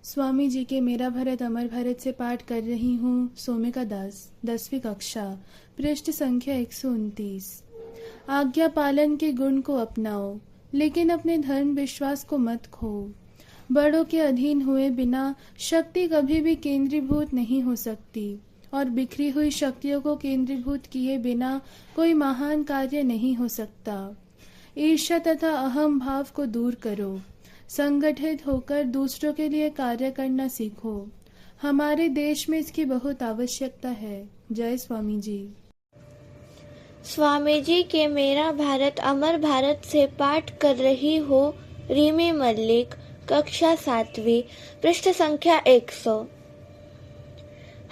स्वामी जी के मेरा भारत अमर भारत से पाठ कर रही हूँ। सोमिका दास, 10वीं कक्षा, पृष्ठ संख्या 129। आज्ञा पालन के गुण को अपनाओ, लेकिन अपने धर्म विश्वास को मत खो। बड़ों के अधीन हुए बिना शक्ति कभी भी केंद्रीभूत नहीं हो सकती, और बिखरी हुई शक्तियों को केंद्रीभूत किए बिना कोई महान कार्य नहीं हो सकता। ईर्ष्या तथा अहम भाव को दूर करो। संगठित होकर दूसरों के लिए कार्य करना सीखो। हमारे देश में इसकी बहुत आवश्यकता है। जय स्वामी जी। स्वामी जी के मेरा भारत अमर भारत से पाठ कर रही हो रीमी मल्लिक, कक्षा 7वीं, पृष्ठ संख्या 100।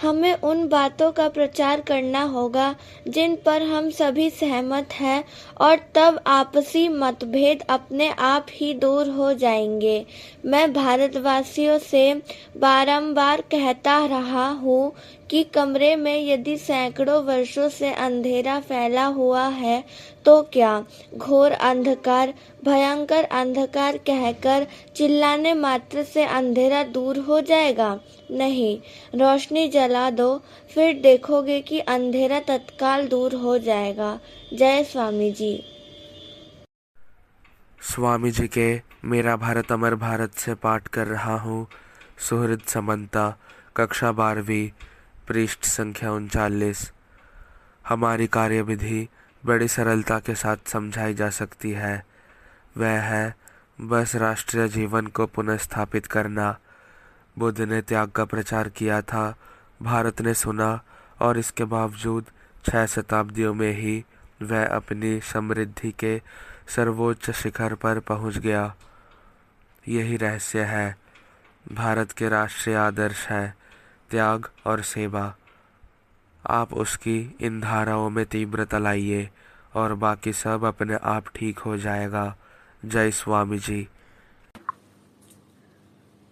हमें उन बातों का प्रचार करना होगा जिन पर हम सभी सहमत हैं, और तब आपसी मतभेद अपने आप ही दूर हो जाएंगे। मैं भारतवासियों से बारंबार कहता रहा हूँ कि कमरे में यदि सैकड़ों वर्षों से अंधेरा फैला हुआ है तो क्या घोर अंधकार, भयंकर अंधकार कहकर चिल्लाने मात्र से अंधेरा दूर हो जाएगा? नहीं, रोशनी जला दो, फिर देखोगे कि अंधेरा तत्काल दूर हो जाएगा। जय स्वामी जी। स्वामी जी के मेरा भारत अमर भारत से पाठ कर रहा हूँ। सुहृद समंता, कक्षा 12वीं, पृष्ठ संख्या 39। हमारी कार्यविधि बड़ी सरलता के साथ समझाई जा सकती है। वह है बस राष्ट्रीय जीवन को पुनर्स्थापित करना। बुद्ध ने त्याग का प्रचार किया था, भारत ने सुना, और इसके बावजूद 6 शताब्दियों में ही वह अपनी समृद्धि के सर्वोच्च शिखर पर पहुंच गया। यही रहस्य है। भारत के राष्ट्रीय आदर्श है त्याग और सेवा। आप उसकी इन धाराओं में तीव्रता लाइए और बाकी सब अपने आप ठीक हो जाएगा। जय स्वामी जी।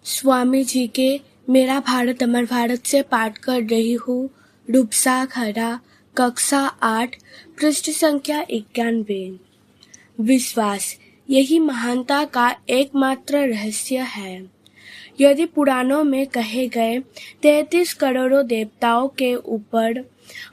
स्वामी जी के मेरा भारत अमर भारत से पाठ कर रही हूँ। रूपसा खरा, कक्षा 8, पृष्ठ संख्या 91। विश्वास यही महानता का एकमात्र रहस्य है। यदि पुराणों में कहे गए 33 करोड़ों देवताओं के ऊपर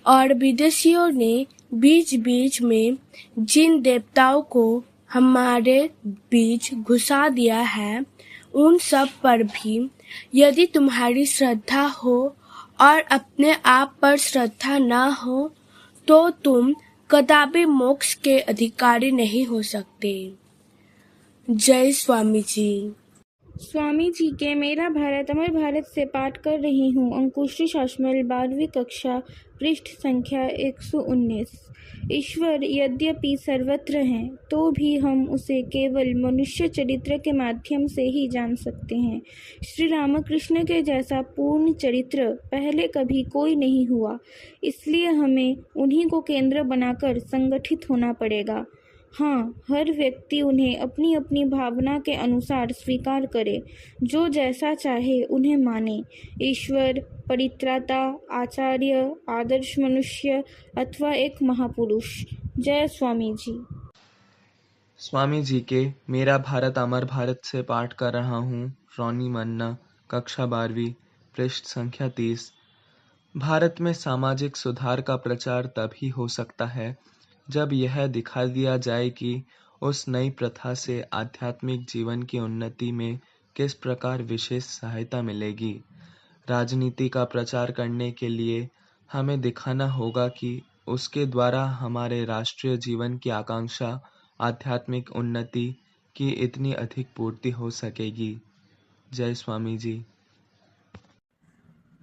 और विदेशियों ने बीच बीच में जिन देवताओं को हमारे बीच घुसा दिया है, उन सब पर भी यदि तुम्हारी श्रद्धा हो और अपने आप पर श्रद्धा न हो तो तुम कदापि मोक्ष के अधिकारी नहीं हो सकते। जय स्वामी जी। स्वामी जी के मेरा भारत अमर भारत से पाठ कर रही हूँ। अंकुश्री शासमल, 12वीं कक्षा, पृष्ठ संख्या 119। ईश्वर यद्यपि सर्वत्र हैं, तो भी हम उसे केवल मनुष्य चरित्र के माध्यम से ही जान सकते हैं। श्री रामकृष्ण के जैसा पूर्ण चरित्र पहले कभी कोई नहीं हुआ, इसलिए हमें उन्हीं को केंद्र बनाकर संगठित होना पड़ेगा। हाँ, हर व्यक्ति उन्हें अपनी अपनी भावना के अनुसार स्वीकार करे, जो जैसा चाहे उन्हें माने। ईश्वर, परित्राता, आचार्य, आदर्श मनुष्य अथवा एक महापुरुष। जय स्वामी जी। स्वामी जी के मेरा भारत अमर भारत से पाठ कर रहा हूँ। रोनी मन्ना, कक्षा 12वीं, पृष्ठ संख्या 30। भारत में सामाजिक सुधार का प्रचार तभी हो सकता है जब यह दिखा दिया जाए कि उस नई प्रथा से आध्यात्मिक जीवन की उन्नति में किस प्रकार विशेष सहायता मिलेगी। राजनीति का प्रचार करने के लिए हमें दिखाना होगा कि उसके द्वारा हमारे राष्ट्रीय जीवन की आकांक्षा, आध्यात्मिक उन्नति की इतनी अधिक पूर्ति हो सकेगी। जय स्वामी जी।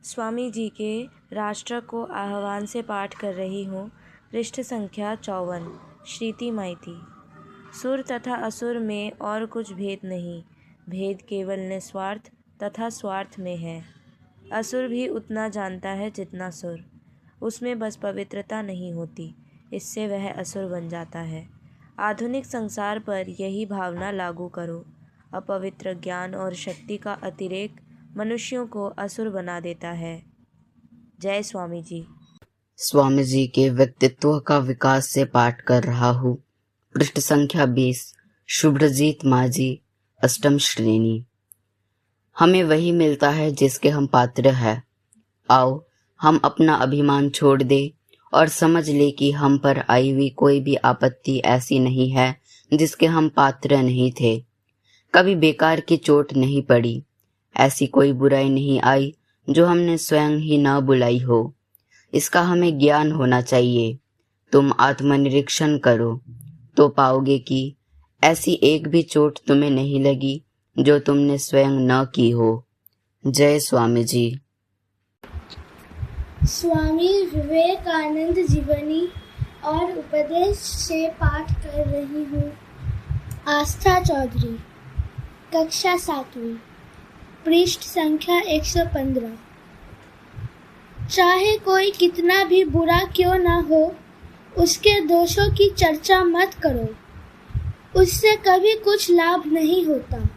स्वामी जी के राष्ट्र को आह्वान से पाठ कर रही हूँ। पृष्ठ संख्या 54। श्रीति माइती। सुर तथा असुर में और कुछ भेद नहीं, भेद केवल निस्वार्थ तथा स्वार्थ में है। असुर भी उतना जानता है जितना सुर, उसमें बस पवित्रता नहीं होती, इससे वह असुर बन जाता है। आधुनिक संसार पर यही भावना लागू करो। अपवित्र ज्ञान और शक्ति का अतिरेक मनुष्यों को असुर बना देता है। जय स्वामी जी। स्वामी जी के व्यक्तित्व का विकास से पाठ कर रहा हूँ। पृष्ठ संख्या 20। शुभ्रजीत माझी, अष्टम श्रेणी। हमें वही मिलता है जिसके हम पात्र हैं। आओ हम अपना अभिमान छोड़ दे और समझ ले कि हम पर आई हुई कोई भी आपत्ति ऐसी नहीं है जिसके हम पात्र नहीं थे। कभी बेकार की चोट नहीं पड़ी, ऐसी कोई बुराई नहीं आई जो हमने स्वयं ही न बुलाई हो। इसका हमें ज्ञान होना चाहिए। तुम आत्मनिरीक्षण करो तो पाओगे कि ऐसी एक भी चोट तुम्हें नहीं लगी जो तुमने स्वयं न की हो। जय स्वामी जी। स्वामी विवेकानंद जीवनी और उपदेश से पाठ कर रही हूँ। आस्था चौधरी, कक्षा 7वीं, पृष्ठ संख्या 115। चाहे कोई कितना भी बुरा क्यों न हो, उसके दोषों की चर्चा मत करो, उससे कभी कुछ लाभ नहीं होता।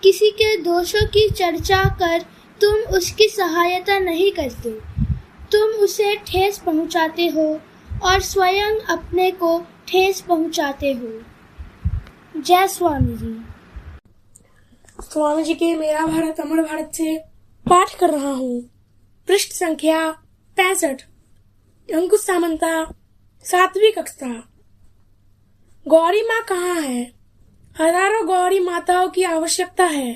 किसी के दोषों की चर्चा कर तुम उसकी सहायता नहीं करते, तुम उसे ठेस पहुंचाते हो और स्वयं अपने को ठेस पहुंचाते हो। जय स्वामी जी। स्वामी जी के मेरा भारत अमर भारत से पाठ कर रहा हूँ। पृष्ठ संख्या 65। अंकुश सामंता, 7वीं कक्षा। गौरी माँ कहाँ है? हजारों गौरी माताओं की आवश्यकता है,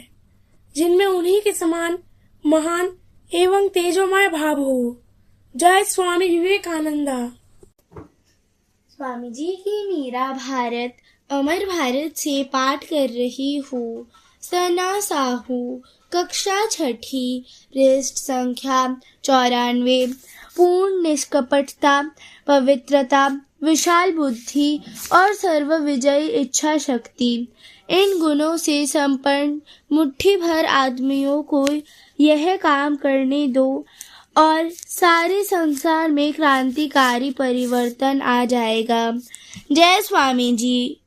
जिनमें उन्हीं के समान महान एवं तेजोमय भाव हो। जय स्वामी विवेकानंदा। स्वामी जी की मेरा भारत अमर भारत से पाठ कर रही हूँ। सना साहू, कक्षा 6, पृष्ठ संख्या 94। पूर्ण निष्कपटता, पवित्रता, विशाल बुद्धि और सर्व विजयी इच्छा शक्ति, इन गुणों से संपन्न मुट्ठी भर आदमियों को यह काम करने दो और सारे संसार में क्रांतिकारी परिवर्तन आ जाएगा। जय स्वामी जी।